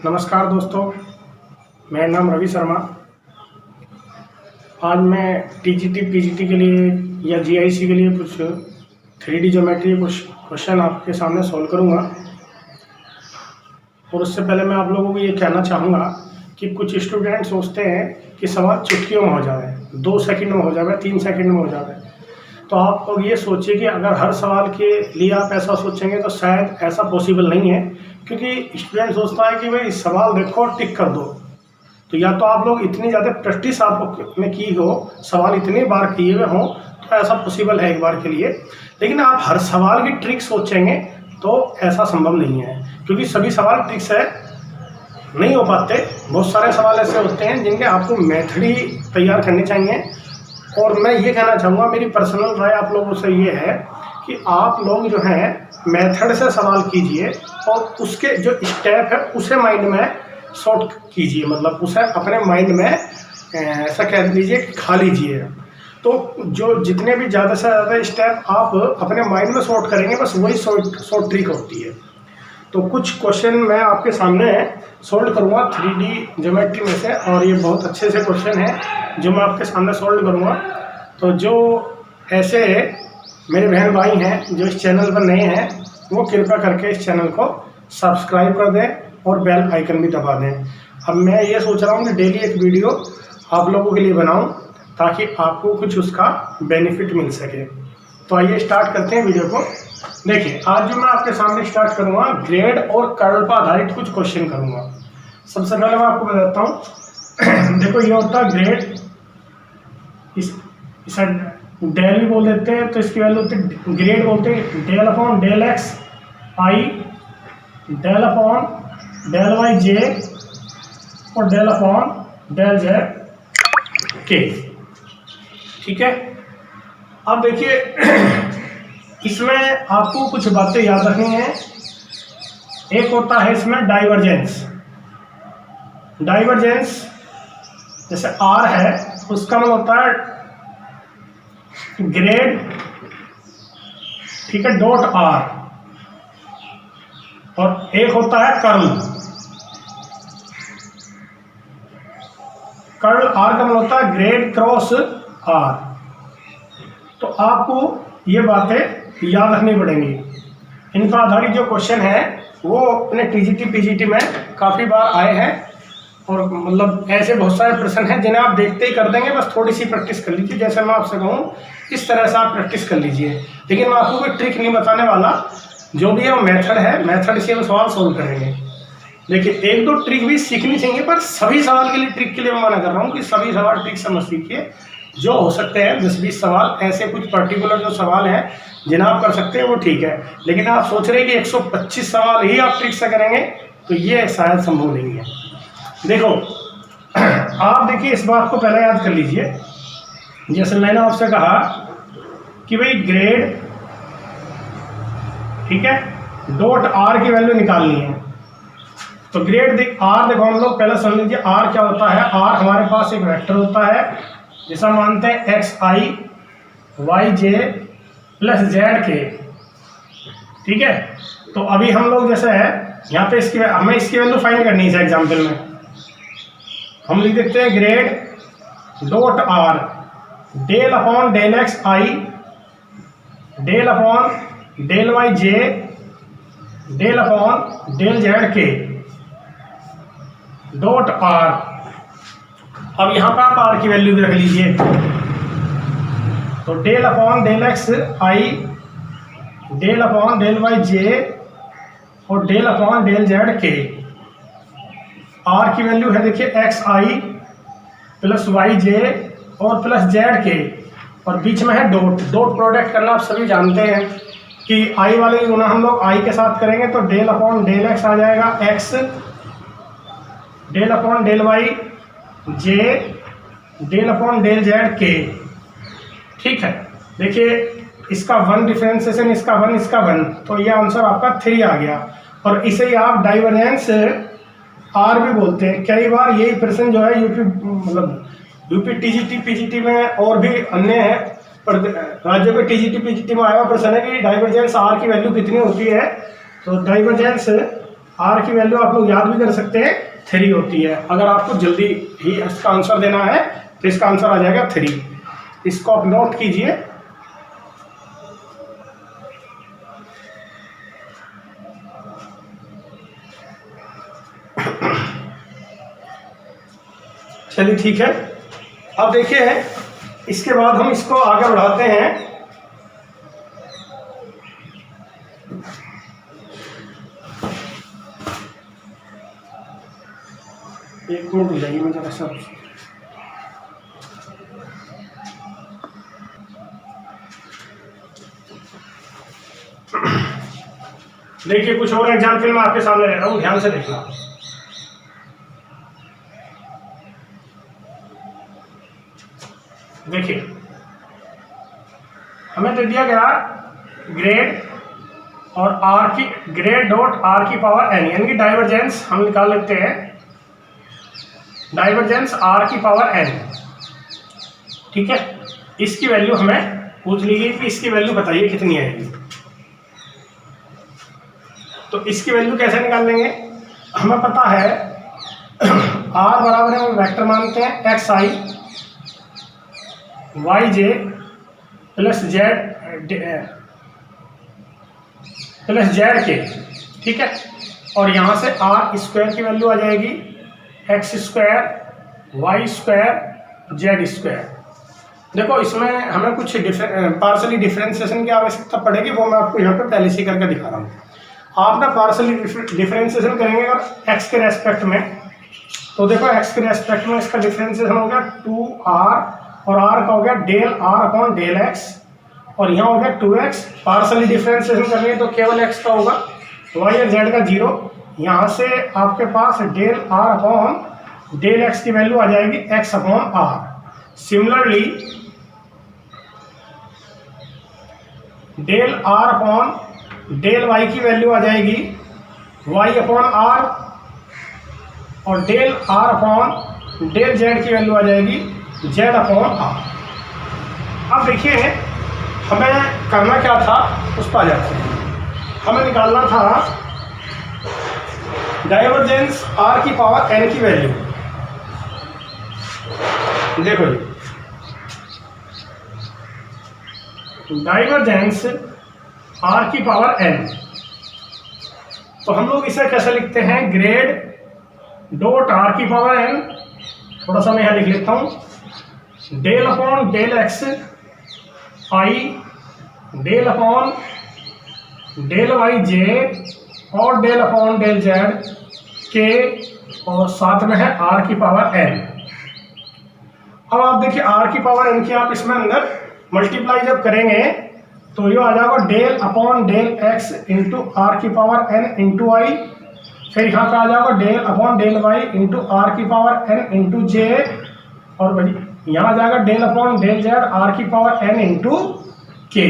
नमस्कार दोस्तों, मेरा नाम रवि शर्मा। आज मैं टीजीटी पीजीटी के लिए या जीआईसी के लिए कुछ 3D ज्योमेट्री कुछ क्वेश्चन आपके सामने सॉल्व करूंगा। और उससे पहले मैं आप लोगों को ये कहना चाहूँगा कि कुछ स्टूडेंट सोचते हैं कि सवाल चुटकियों में हो जाए, 2 सेकंड में हो जाए, 3 सेकंड में हो जाए। तो आप लोग ये सोचिए कि अगर हर सवाल के लिए आप ऐसा सोचेंगे तो शायद ऐसा पॉसिबल नहीं है, क्योंकि स्टूडेंट सोचता है कि भाई सवाल देखो और टिक कर दो। तो या तो आप लोग इतनी ज़्यादा प्रैक्टिस आपने की हो, सवाल इतनी बार किए हुए हों, तो ऐसा पॉसिबल है एक बार के लिए। लेकिन आप हर सवाल की ट्रिक सोचेंगे तो ऐसा संभव नहीं है, क्योंकि सभी सवाल ट्रिक से नहीं हो पाते। बहुत सारे सवाल ऐसे होते हैं जिनके आपको मेथड ही तैयार करनी चाहिए। और मैं ये कहना चाहूँगा, मेरी पर्सनल राय आप लोगों से ये है कि आप लोग जो हैं मेथड से सवाल कीजिए और उसके जो स्टेप है उसे माइंड में शॉर्ट कीजिए, मतलब उसे अपने माइंड में ऐसा कह लीजिए कि खा लीजिए। तो जो जितने भी ज़्यादा से ज़्यादा स्टेप आप अपने माइंड में शॉर्ट करेंगे, बस वही शॉर्ट ट्रिक होती है। तो कुछ क्वेश्चन मैं आपके सामने सॉल्व करूँगा 3D ज्योमेट्री में से, और ये बहुत अच्छे से क्वेश्चन है जो मैं आपके सामने सॉल्व करूँगा। तो जो ऐसे मेरे बहन भाई हैं जो इस चैनल पर नए हैं, वो कृपया करके इस चैनल को सब्सक्राइब कर दें और बेल आइकन भी दबा दें। अब मैं ये सोच रहा हूँ कि डेली एक वीडियो आप लोगों के लिए बनाऊँ ताकि आपको कुछ उसका बेनिफिट मिल सके। तो आइए स्टार्ट करते हैं वीडियो को। देखिए, आज जो मैं आपके सामने स्टार्ट करूँगा ग्रेड और कर्ल पर आधारित कुछ क्वेश्चन करूँगा। सबसे पहले मैं आपको बताता हूँ देखो, ये होता है ग्रेड, इसे डेल भी बोल देते हैं, तो इसकी वैल्यू होती है ग्रेड बोलते हैं del upon del x i, del upon del y j और डेल अपॉन डेल जेड के। ठीक है, अब देखिए इसमें आपको कुछ बातें याद रखनी है। एक होता है इसमें डाइवर्जेंस। डाइवर्जेंस जैसे आर है, उसका मतलब होता है ग्रेड, ठीक है, डॉट आर। और एक होता है कर्ल। कर्ल आर का मतलब होता है ग्रेड क्रॉस आर। तो आपको ये बातें याद रखनी पड़ेंगी। इन पर आधारित जो क्वेश्चन है वो अपने टीजीटी पीजीटी में काफ़ी बार आए हैं, और मतलब ऐसे बहुत सारे प्रश्न हैं जिन्हें आप देखते ही कर देंगे। बस थोड़ी सी प्रैक्टिस कर लीजिए। जैसे मैं आपसे कहूँ इस तरह से आप प्रैक्टिस कर लीजिए। लेकिन मैं आपको कोई ट्रिक नहीं बताने वाला, जो भी है वो मेथड है, मेथड से हम सवाल सोल्व करेंगे। देखिए, 1-2 ट्रिक भी सीखनी चाहिए, पर सभी सवाल के लिए ट्रिक के लिए मैं मना कर रहा हूँ कि सभी सवाल ट्रिक से मत सीखिए। जो हो सकते हैं 10-20 सवाल ऐसे कुछ पर्टिकुलर जो सवाल हैं जिन्हें आप कर सकते हैं वो ठीक है। लेकिन आप सोच रहे हैं कि 125 सवाल ही आप ट्रिक से करेंगे, तो ये शायद संभव नहीं है। देखो, आप देखिए इस बात को पहले याद कर लीजिए। जैसे मैंने आपसे कहा कि भाई ग्रेड, ठीक है, डॉट आर की वैल्यू निकालनी है। तो ग्रेड आर देखो, हम लोग पहले समझ लीजिए आर क्या होता है। आर हमारे पास एक वेक्टर होता है जिसे मानते हैं x i y j plus z के। ठीक है, तो अभी हम लोग जैसे है यहाँ पे हमें इसकी वैल्यू फाइंड करनी है। एग्जाम्पल में हम लिख देते हैं grad dot r del upon del x i del upon del y j del upon del z k dot r. अब यहाँ पर आप आर की वैल्यू भी रख लीजिए। तो del upon del x i del upon del y j और डेल अपॉन डेल जेड के। आर की वैल्यू है देखिए x i plus y j और प्लस जेड के, और बीच में है डॉट। डॉट प्रोडक्ट करना आप सभी जानते हैं कि आई वाले गुना हम लोग आई के साथ करेंगे तो डेल अपॉन डेल एक्स आ जाएगा x, del upon del y j, del upon del z के। ठीक है, देखिए इसका 1 डिफरेंशिएशन, इसका 1, इसका 1, तो ये आंसर आपका 3 आ गया। और इसे ही आप डाइवर्जेंस आर भी बोलते हैं। कई बार यही प्रश्न जो है यूपी टीजीटी पीजीटी में और भी अन्य है राज्यों के टीजीटी पीजीटी में आया हुआ प्रश्न है कि डाइवर्जेंस आर की वैल्यू कितनी होती है। तो डाइवर्जेंस आर की वैल्यू आप लोग याद भी कर सकते हैं 3 होती है। अगर आपको जल्दी ही इसका आंसर देना है तो इसका आंसर आ जाएगा 3। इसको आप नोट कीजिए। चलिए ठीक है, अब देखिए इसके बाद हम इसको आगे बढ़ाते हैं। एक मिनट हो जाइए, मैं जरा सब देखिए कुछ और एग्जाम्पल मैं आपके सामने ले रहा हूँ, ध्यान से देखना। देखिए हमें दे दिया गया ग्रेड और आर की ग्रेड डॉट आर की पावर एन, यानी कि डाइवर्जेंस हम निकाल लेते हैं, डाइवर्जेंस आर की पावर एन। ठीक है, इसकी वैल्यू हमें पूछ ली गई कि इसकी वैल्यू बताइए कितनी आएगी। तो इसकी वैल्यू कैसे निकाल लेंगे, हमें पता है आर बराबर है, हम वेक्टर मानते हैं x i y j plus z के। ठीक है, और यहाँ से आर स्क्वायर की वैल्यू आ जाएगी x square y square z square. देखो इसमें हमें कुछ पार्शली डिफरेंशिएशन की आवश्यकता पड़ेगी, वो मैं आपको यहाँ पे पहले से करके दिखा रहा हूँ। आप ना पार्शली डिफरेंशिएशन करेंगे अगर एक्स के रेस्पेक्ट में, तो देखो एक्स के रेस्पेक्ट में इसका डिफरेंशिएशन हो गया 2r और r का हो गया del r upon del x, और यहाँ हो गया 2x। पार्शली डिफरेंशिएशन करेंगे तो केवल x का होगा, y और z का 0। यहाँ से आपके पास del r upon del x की वैल्यू आ जाएगी x upon r। Similarly del r upon del y की वैल्यू आ जाएगी y अपॉन r, और del r upon del z की वैल्यू आ जाएगी z अपॉन r। अब देखिए हमें करना क्या था, उस पर आ जाते हैं। हमें निकालना था डाइवर्जेंस r की पावर n की वैल्यू। देखो जी, डाइवर्जेंस r की पावर n, तो हम लोग इसे कैसे लिखते हैं, ग्रेड डॉट r की पावर n, थोड़ा सा मैं यहाँ लिख लेता हूँ, del upon del x i del upon del y j और del upon del z k, और साथ में है आर की पावर एन। अब आप देखिए आर की पावर एन की आप इसमें अंदर मल्टीप्लाई जब करेंगे तो ये आ जाएगा del upon del x into r की पावर एन इंटू आई, फिर यहाँ पे आ जाएगा del upon del y into r की पावर एन इंटू जे, और भाई यहाँ आ जाएगा del upon del z r की पावर एन इंटू के।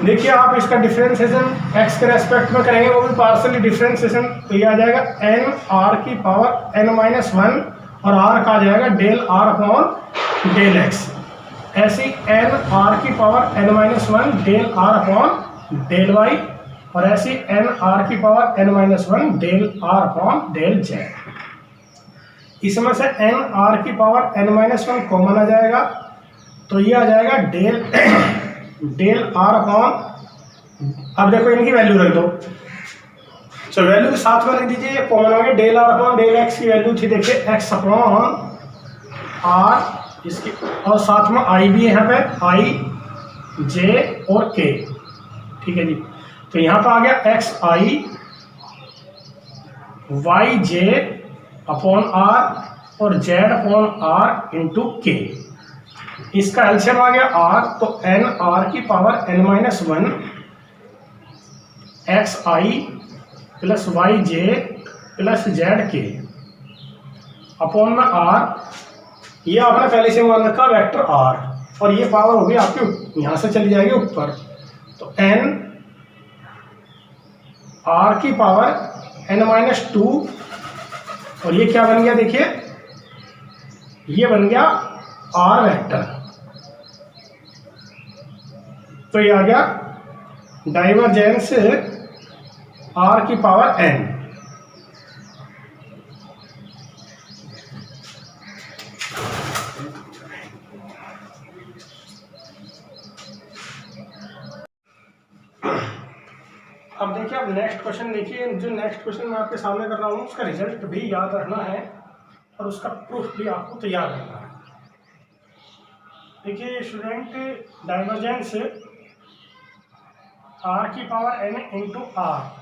देखिए आप इसका डिफरेंशिएशन एक्स के रेस्पेक्ट में करेंगे, वो भी पार्शियली डिफरेंशिएशन, तो ये आ जाएगा एन आर की पावर एन माइनस 1, और आर का आ जाएगा del r upon del x. ऐसी एन आर की power n minus 1 del r upon del y, और ऐसी एन आर की power n minus 1 del r upon del z. इसमें से एन आर की पावर एन माइनस 1 कॉमन आ जाएगा, तो ये आ जाएगा डेल आर अपॉन, अब देखो इनकी वैल्यू रख दो, तो वैल्यू साथ में रख दीजिए, ये कॉमन हो गया, del r upon del x की वैल्यू थी देखिए एक्स अपॉन आर इसकी, और साथ में आई भी है यहाँ पे, आई जे और के। ठीक है जी, तो यहाँ पर आ गया x i y j upon r और z upon r into k. इसका एलसीएम आ गया आर, तो एन आर की power n minus 1 x i plus y j plus z k upon में आर, ये आपने पहले से मान रखा वेक्टर आर, और ये पावर होगी आपकी यहाँ से चली जाएगी ऊपर, तो एन आर की पावर एन माइनस 2, और ये क्या बन गया देखिए, ये बन गया आर वेक्टर। तो ये आ गया डाइवर्जेंस आर की पावर एन। अब देखिए, अब नेक्स्ट क्वेश्चन देखिए। जो नेक्स्ट क्वेश्चन मैं आपके सामने कर रहा हूँ उसका रिजल्ट भी याद रखना है और उसका प्रूफ भी आपको तैयार करना है। देखिए स्टूडेंट, डाइवर्जेंस आर की पावर एन इंटू आर,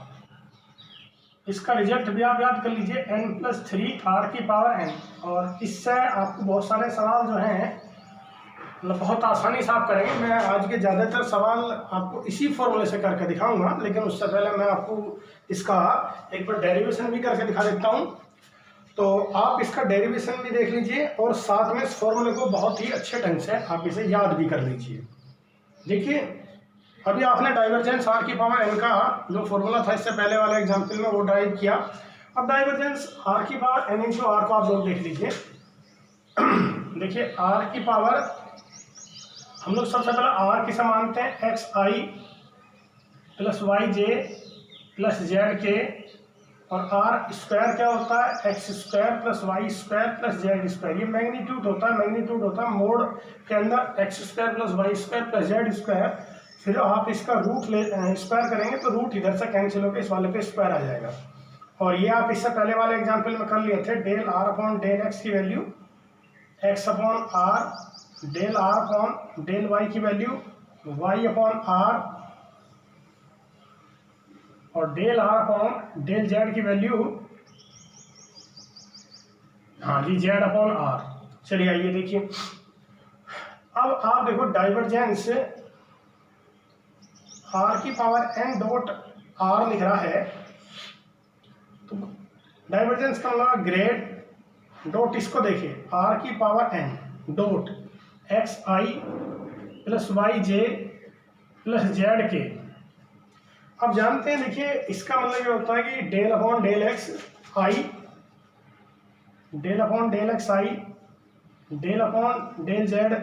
इसका रिजल्ट भी आप याद कर लीजिए n+3 आर की पावर एन। और इससे आपको बहुत सारे सवाल जो हैं मतलब बहुत आसानी से आप करेंगे। मैं आज के ज़्यादातर सवाल आपको इसी फॉर्मूले से करके दिखाऊंगा, लेकिन उससे पहले मैं आपको इसका एक बार डेरिवेशन भी करके दिखा देता हूं। तो आप इसका डेरिवेशन भी देख लीजिए और साथ में इस फॉर्मूले को बहुत ही अच्छे ढंग से आप इसे याद भी कर लीजिए। देखिए, अभी आपने डाइवर्जेंस आर की पावर एन का जो फॉर्मूला था इससे पहले वाले एग्जाम्पल में वो ड्राइव किया। अब डाइवर्जेंस आर की पावर एन इंटू आर को आप लोग देख लीजिए। देखिए आर की पावर हम लोग सबसे पहले आर किसे मानते हैं, x i plus y j plus z k, और आर स्क्वायर क्या होता है, x square plus y square plus z square. ये मैग्नीट्यूड होता है, मैग्नीट्यूड होता है मोड के अंदर x square plus y square plus z square. फिर आप इसका रूट स्क्वायर करेंगे तो रूट इधर से कैंसिल होकर इस वाले पे स्क्वायर आ जाएगा। और ये आप इससे पहले वाले एग्जाम्पल में कर लिए थे, del r upon del x की value x upon are, del r upon del Y की वैल्यू वाई अपॉन आर, और del r upon del Z की वैल्यू हाँ जी जेड अपॉन आर। चलिए आइए देखिए, अब आप देखो डाइवर्जेंस आर की पावर एन डॉट आर लिख रहा है, तो डाइवर्जेंस का मतलब ग्रेड डॉट, इसको देखिए आर की power N dot x i plus y j plus z के। अब जानते हैं, देखिए इसका मतलब ये होता है कि del upon del x i, del upon del x i, del upon del z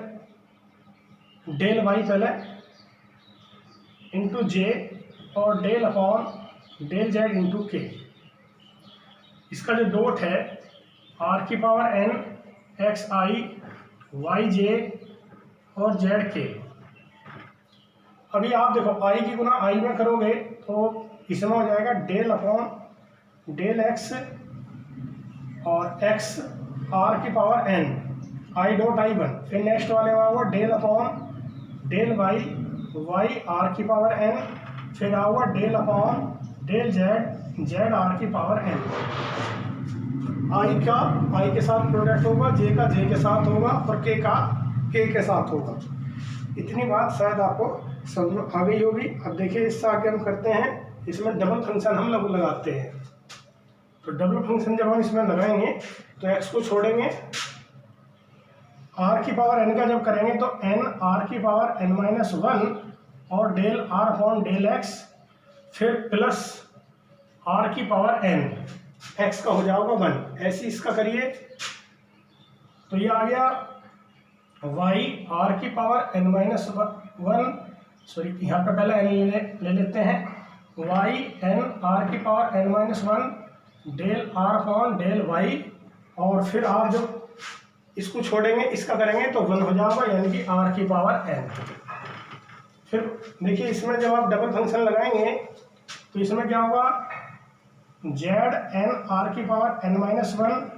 del y पहले इंटू जे, और del upon del z into k. इसका जो डॉट है आर की power n x i y j और z के। अभी आप देखो आई की गुना आई में करोगे तो इसमें हो जाएगा डेल अपॉन डेल एक्स और एक्स आर की power n i dot i one. फिर नेक्स्ट वाले में होगा del upon del y y r की पावर एन, फिर आऊगा del upon del z z r की पावर एन। आई का आई के साथ प्रोडक्ट होगा, जे का जे के साथ होगा और के का के के साथ होगा। इतनी बात शायद आपको समझ में आ गई होगी। अब देखिए इससे आगे हम करते हैं, इसमें डबल फंक्शन हम लोग लगाते हैं। तो डबल फंक्शन जब हम इसमें लगाएंगे तो एक्स को छोड़ेंगे, आर की पावर एन का जब करेंगे तो एन आर की पावर एन माइनस वन और del r upon del x, फिर प्लस आर की पावर एन एक्स का हो जाएगा वन। ऐसे इसका करिए तो ये आ गया वाई आर की power n minus one, sorry यहाँ पे पहले एन ले लेते हैं, वाई एन आर की power n minus one del r upon del y, और फिर आप जब इसको छोड़ेंगे इसका करेंगे तो वन हो जाएगा, यानी कि आर की पावर एन। फिर देखिए इसमें जब आप डबल फंक्शन लगाएंगे तो इसमें क्या होगा, जेड एन आर की पावर एन माइनस वन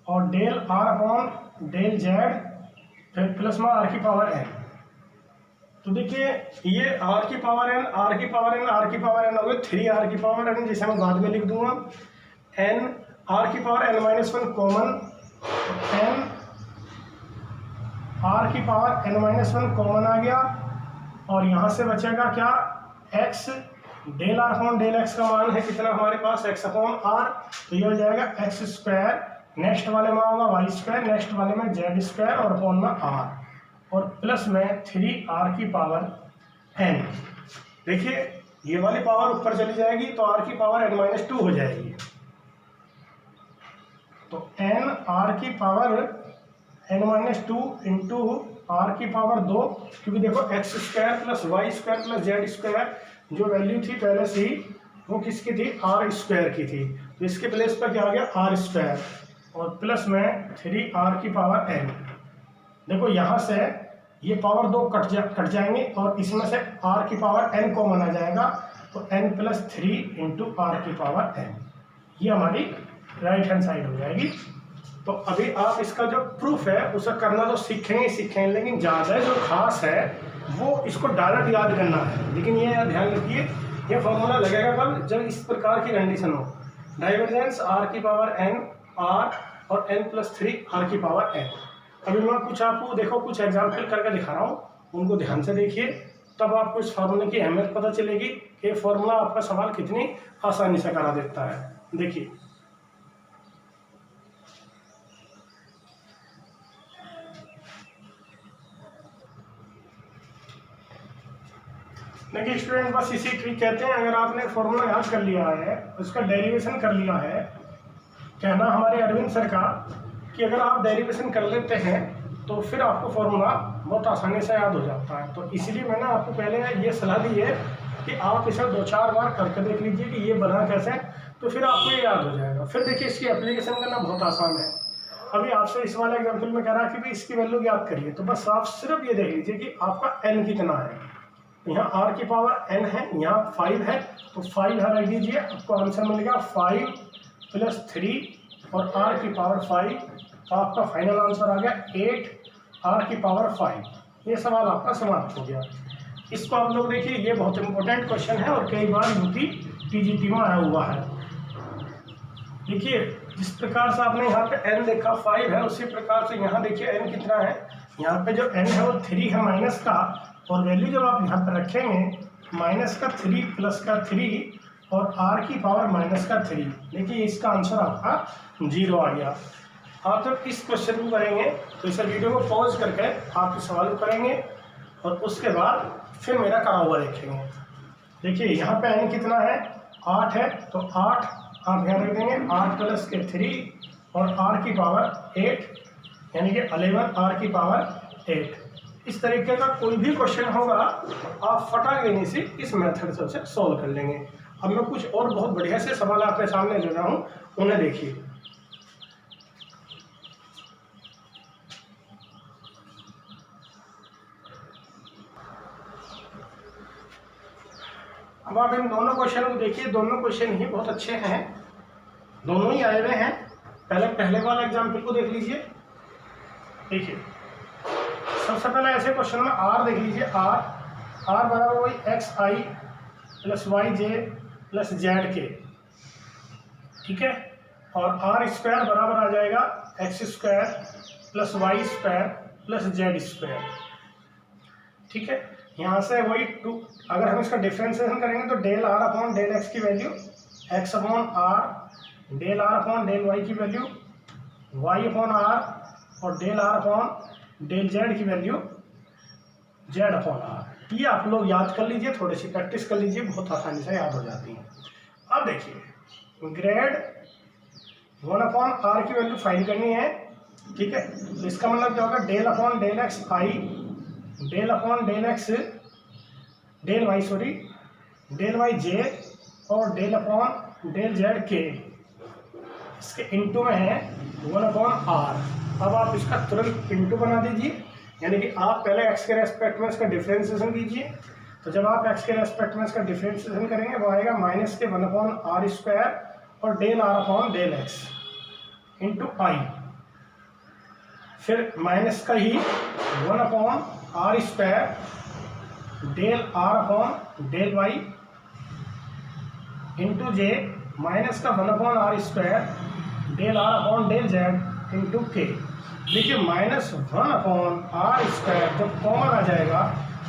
और del r upon del z, फिर प्लस में आर की पावर एन। तो देखिए ये आर की पावर एन आर की पावर एन आर की पावर एन हो गए 3 आर की पावर एन, जिसे मैं बाद में लिख दूंगा। एन आर की power n minus one common, n r की power n minus one common आ गया, और यहाँ से बचेगा क्या, x del r upon del x का मान है कितना हमारे पास, एक्स अपॉन आर, तो ये हो जाएगा एक्स स्क्वायर, नेक्स्ट वाले में होगा वाई स्क्वायर, नेक्स्ट वाले में जेड स्क्वायर और अपॉन में आर, और प्लस में 3 आर की पावर एन। देखिए ये वाली पावर ऊपर चली जाएगी तो आर की पावर एन माइनस टू हो जाएगी। तो एन आर की power n minus two into r की पावर 2, क्योंकि देखो x square plus y square plus z square जो वैल्यू थी पहले से ही वो किसकी थी, आर स्क्वायर की थी, तो इसके प्लेस पर क्या आ गया आर स्क्वायर, और प्लस में 3 आर की पावर एन। देखो यहाँ से ये पावर 2 कट जाएंगे और इसमें से r की पावर n कॉमन आ जाएगा, तो n+3 इंटू r की पावर n, ये हमारी राइट हैंड साइड हो जाएगी। तो अभी आप इसका जो प्रूफ है उसे करना तो सीखेंगे, लेकिन ज़्यादा जो खास है वो इसको डायरेक्ट याद करना है। लेकिन ये ध्यान रखिए, ये फॉर्मूला लगेगा कब, जब इस प्रकार की कंडीशन हो, डाइवर्जेंस r की पावर n r और n+3 r की पावर n। अभी मैं कुछ आपको देखो कुछ एग्जाम्पल करके दिखा रहा हूँ, उनको ध्यान से देखिए, तब आपको इस फार्मूले की अहमियत पता चलेगी कि फार्मूला आपका सवाल कितनी आसानी से करा देता है। देखिए स्टूडेंट, बस इसी ट्रिक कहते हैं, अगर आपने फॉर्मूला याद कर लिया है, उसका डेरिवेशन कर लिया है, कहना हमारे अरविंद सर का कि अगर आप डेरिवेशन कर लेते हैं तो फिर आपको फॉर्मूला बहुत आसानी से याद हो जाता है। तो इसीलिए मैंने आपको पहले ये सलाह दी है कि आप इसे 2-4 बार करके देख लीजिए कि ये बना कैसे, तो फिर आपको ये याद हो जाएगा। फिर देखिए इसकी एप्लीकेशन करना बहुत आसान है। अभी आपसे इस वाले एग्जाम्पल में कह रहा है कि भाई इसकी वैल्यू याद करिए, तो बस आप सिर्फ ये देख लीजिए कि आपका n कितना है। यहाँ r की पावर n है, यहाँ 5 है, तो 5 यहाँ रख दीजिए, आपको आंसर मिलेगा 5+3 और r की पावर 5, तो आपका फाइनल आंसर आ गया 8 r की पावर 5। ये सवाल आपका समाप्त हो गया। इसको आप लोग देखिए, ये बहुत इंपॉर्टेंट क्वेश्चन है और कई बार यूपी टीजीटी में आया हुआ है। देखिए जिस प्रकार से आपने यहाँ पे n देखा 5 है, उसी प्रकार से यहाँ देखिए n कितना है, यहाँ पे जो n है वो 3 है माइनस का, और वैल्यू जब आप यहाँ पर रखेंगे माइनस का 3 प्लस का 3 और r की पावर माइनस का 3, देखिए इसका आंसर आपका 0 आ गया। आप जब इस क्वेश्चन को करेंगे तो इस वीडियो को पॉज करके आप इस सवाल को करेंगे और उसके बाद फिर मेरा करा हुआ देखेंगे। देखिए यहाँ पे n कितना है, 8 है, तो 8 आप यहाँ रख देंगे, 8 प्लस के 3 और r की पावर 8, यानी कि 11 r की पावर 8। इस तरीके का कोई भी क्वेश्चन होगा तो आप फटाक देने से इस मेथड से उसे सॉल्व कर लेंगे। अब मैं कुछ और बहुत बढ़िया से सवाल आपके सामने ले रहा हूँ, उन्हें देखिए। अब आप इन दोनों क्वेश्चन को देखिए, दोनों क्वेश्चन ही बहुत अच्छे हैं, दोनों ही आए हुए हैं। पहले वाला एग्जाम्पल को देख लीजिए। देखिए सबसे पहले ऐसे क्वेश्चन में r देख लीजिए, r बराबर वही xi plus yj plus zk, ठीक है, और r स्क्वायर बराबर आ जाएगा x square plus y square plus z square, ठीक है। यहाँ से वही 2, अगर हम इसका डिफ्रेंसिएशन करेंगे तो del r upon del x की value x upon r, del r upon del y की वैल्यू y अपॉन r और del r upon del z की वैल्यू z अपॉन r। ये आप लोग याद कर लीजिए, थोड़ी सी प्रैक्टिस कर लीजिए, बहुत आसानी से याद हो जाती है। अब देखिए ग्रेड 1 अपॉन r की वैल्यू फाइंड करनी है, ठीक है। तो इसका मतलब क्या होगा, del upon del x i, del upon del x del y sorry del y j और डेल अपॉन डेल जेड के, इसके इंटू में है 1 अपॉन r। अब आप इसका तुरंत इंटू बना दीजिए, यानी कि आप पहले x के रेस्पेक्ट में इसका डिफरेंशिएशन कीजिए। तो जब आप x के रेस्पेक्ट में इसका डिफरेंशिएशन करेंगे वो आएगा माइनस के 1 अपॉन r स्क्वायर और del r upon del x into i, फिर माइनस का ही 1 upon r square del r upon del y into j minus का 1 upon r square del r upon del z into k. देखिए minus 1 upon r square जब common आ जाएगा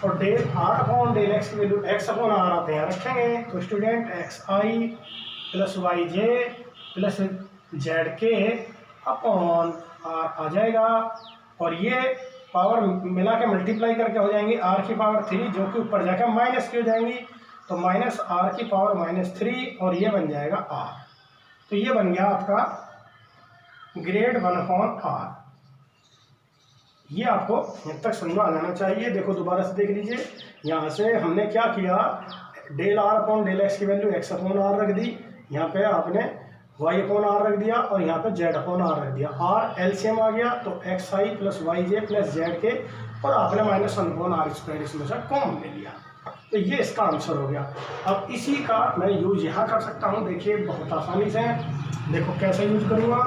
और del r upon del x की value x upon r आप यहाँ रखेंगे, तो student x i plus y j plus z k upon r आ जाएगा, और ये पावर मिला के मल्टीप्लाई करके हो जाएंगी r की पावर 3, जो कि ऊपर जाकर माइनस की हो जाएंगी, तो माइनस r की पावर -3 और ये बन जाएगा r। तो ये बन गया आपका ग्रेड 1 अपॉन r। ये आपको यहाँ तक समझ में आ जाना चाहिए। देखो दोबारा से देख लीजिए, यहाँ से हमने क्या किया, del r upon del x की वैल्यू x अपॉन r रख दी, यहाँ पे आपने y अपॉन r रख दिया और यहाँ पे z अपॉन r रख दिया, r एलसीएम आ गया, तो x i plus y j plus z k और आपने -1/r² इसमें से कॉमन ले लिया। तो ये इसका आंसर हो गया। अब इसी का मैं यूज यहाँ कर सकता हूँ, देखिए बहुत आसानी से। देखो कैसे यूज करूँगा,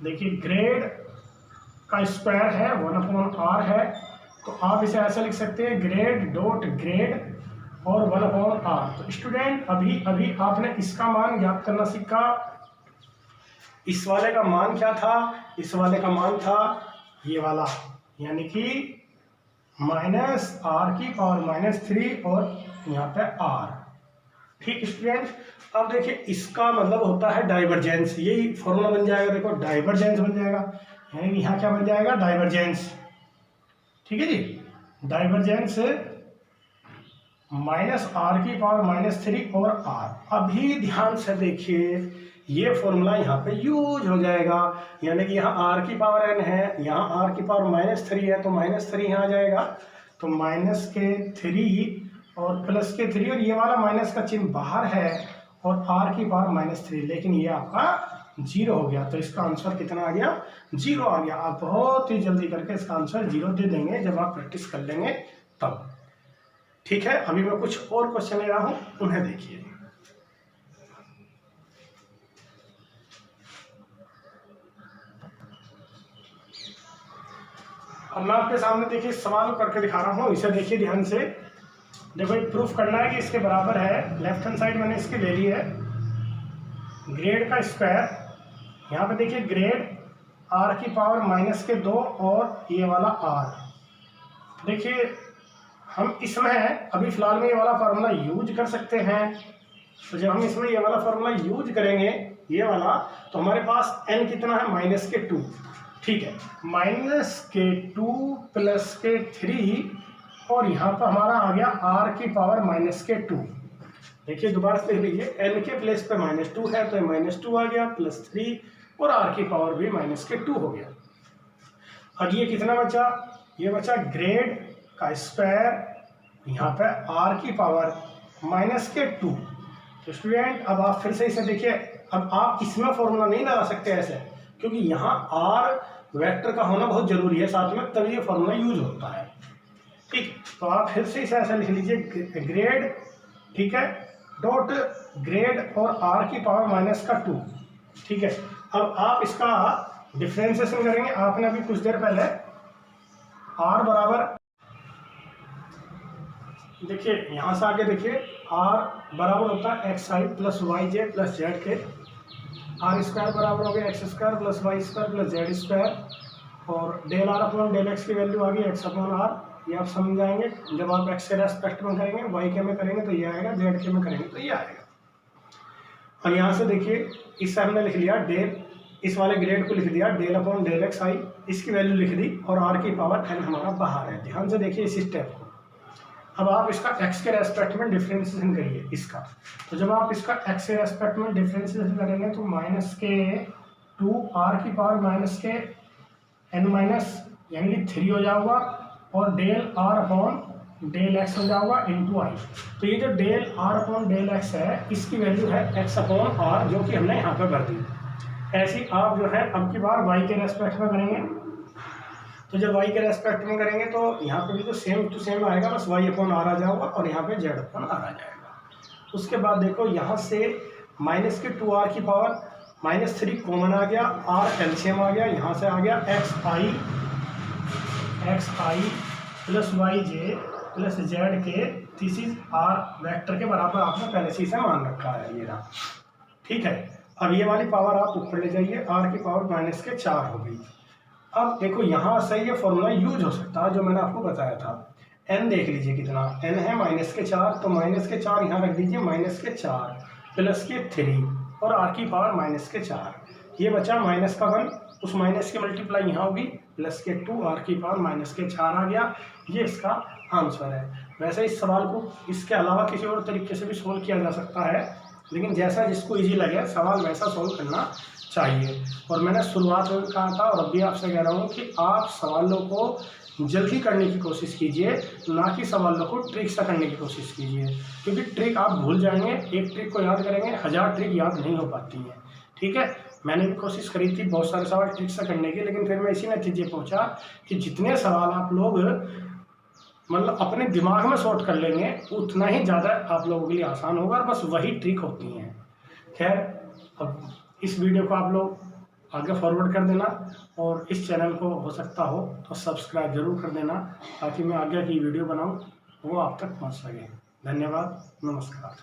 देखिए ग्रेड का स्क्वायर है 1/r है, तो आप इसे ऐसे लिख सकते हैं ग्रेड डॉट ग्रेड और 1/r। तो स्टूडेंट अभी अभी आपने इसका मान ज्ञात करना सीखा। इस वाले का मान क्या था, इस वाले का मान था ये वाला, यानी कि -r⁻³ और यहाँ पे r। ठीक स्टूडेंट, अब देखिए इसका मतलब होता है डाइवर्जेंस। यही फॉर्मूला बन जाएगा, देखो डाइवर्जेंस बन जाएगा, यानी यहाँ क्या बन जाएगा, डाइवर्जेंस। ठीक है जी, डाइवर्जेंस -r⁻³ और r। अभी ध्यान से देखिए, ये फॉर्मूला यहाँ पे यूज हो जाएगा, यानी कि यहाँ r⁻n है, यहाँ r⁻³ है, तो -3 यहाँ आ जाएगा, तो -3 और +3, और ये वाला माइनस का चिन्ह बाहर है, और r⁻3, लेकिन ये आपका 0 हो गया। तो इसका आंसर कितना आ गया, 0 आ गया। आप बहुत ही जल्दी करके इसका आंसर 0 दे देंगे जब आप प्रैक्टिस कर लेंगे तब। ठीक है, अभी मैं कुछ और क्वेश्चन ले रहा हूं, उन्हें देखिए। अब मैं आपके सामने देखिए सवाल करके दिखा रहा हूं, इसे देखिए ध्यान से। देखो एक प्रूफ करना है कि इसके बराबर है, लेफ्ट हैंड साइड मैंने इसकी ले ली है, ग्रेड का स्क्वायर। यहाँ पे देखिए ग्रेड r⁻² और ये वाला r। देखिए हम इसमें अभी फिलहाल में ये वाला फार्मूला यूज कर सकते हैं। तो जब हम इसमें ये वाला फार्मूला यूज करेंगे, ये वाला, तो हमारे पास n कितना है, -2। ठीक है, -2 + 3, और यहाँ पर हमारा आ गया r⁻²। देखिए दोबारा से देख लीजिए, n के प्लेस पे -2 है, तो -2 आ गया, +3 और r की पावर भी -2 हो गया। अब ये कितना बचा, ये बचा ग्रेड का स्क्वायर, यहाँ पे r⁻²। तो स्टूडेंट अब आप फिर से इसे देखिए, अब आप इसमें फॉर्मूला नहीं लगा सकते ऐसे, क्योंकि यहाँ r वेक्टर का होना बहुत जरूरी है साथ में, तभी ये फॉर्मूला यूज होता है। ठीक, तो आप फिर से इसे ऐसे लिख लीजिए, ग्रेड, ठीक है, डॉट ग्रेड और r⁻²। ठीक है, अब आप इसका डिफरेंशिएशन करेंगे। आपने अभी कुछ देर पहले r बराबर, देखिए यहाँ से आगे देखिए, r बराबर होता है xi + yj + z के, r² बराबर हो गया x² + y² + z², और ∂r/∂x की वैल्यू आ गई x/r। ये आप समझ जाएंगे, जब आप x के रेस्पेक्ट में करेंगे, y के में करेंगे तो ये आएगा, z के में करेंगे तो ये आएगा। और यहाँ से देखिए, इससे हमने लिख लिया डेल, इस वाले ग्रेड को लिख दिया ∂∂xi, इसकी वैल्यू लिख दी, और r⁻n हमारा बाहर है। ध्यान से देखिए इस स्टेप को। अब आप इसका x के रेस्पेक्ट में डिफरेंशिएशन करिए इसका। तो जब आप इसका x के रेस्पेक्ट में डिफरेंशिएशन करेंगे तो -2 r⁻n- यानी कि 3 हो जाएगा, और ∂r/∂x हो जाएगा × i। तो ये जो ∂r/∂x है, इसकी वैल्यू है x/r, जो कि हमने यहाँ पे भर दी। ऐसी आप जो है अब की बार y के रेस्पेक्ट में करेंगे, तो जब y के रेस्पेक्ट में करेंगे तो यहाँ पे भी तो सेम टू सेम आएगा, बस y/r आ जाएगा, और यहाँ पे z/r आ जाएगा। उसके बाद देखो यहाँ से -2r की पावर -3 कॉमन आ गया, r एलसीएम आ गया, यहाँ से आ गया xi + yj + z के, दिस इज r वेक्टर के बराबर आपने पहले से इसे मान रखा है, ये रहा। ठीक है, अब ये वाली पावर आप ऊपर ले जाइए, r⁻⁻4 हो गई। अब देखो यहाँ से ये फॉर्मूला यूज हो सकता है जो मैंने आपको बताया था। n देख लीजिए कितना n है, -4, तो -4 यहाँ रख दीजिए, -4 + 3 और r⁻4। ये बचा -1, उस माइनस की मल्टीप्लाई यहाँ होगी, +2 r⁻4 आ गया। ये इसका आंसर है। वैसे इस सवाल को इसके अलावा किसी और तरीके से भी सोल्व किया जा सकता है, लेकिन जैसा जिसको ईजी लगे सवाल वैसा सोल्व करना चाहिए। और मैंने शुरुआत में कहा था और अब भी आपसे कह रहा हूँ कि आप सवालों को जल्दी करने की कोशिश कीजिए, ना कि सवालों को ट्रिक से करने की कोशिश कीजिए, क्योंकि ट्रिक आप भूल जाएंगे। एक ट्रिक को याद करेंगे, 1000 ट्रिक याद नहीं हो पाती है। ठीक है, मैंने भी कोशिश करी थी बहुत सारे सवाल ठीक से करने की, लेकिन फिर मैं इसी नतीजे पहुंचा कि जितने सवाल आप लोग मतलब अपने दिमाग में सॉर्ट कर लेंगे उतना ही ज़्यादा आप लोगों के लिए आसान होगा, और बस वही ट्रिक होती हैं। खैर, अब इस वीडियो को आप लोग आगे फॉरवर्ड कर देना, और इस चैनल को हो सकता हो तो सब्सक्राइब जरूर कर देना, ताकि मैं आगे की वीडियो बनाऊं वो आप तक पहुंच सके। धन्यवाद, नमस्कार।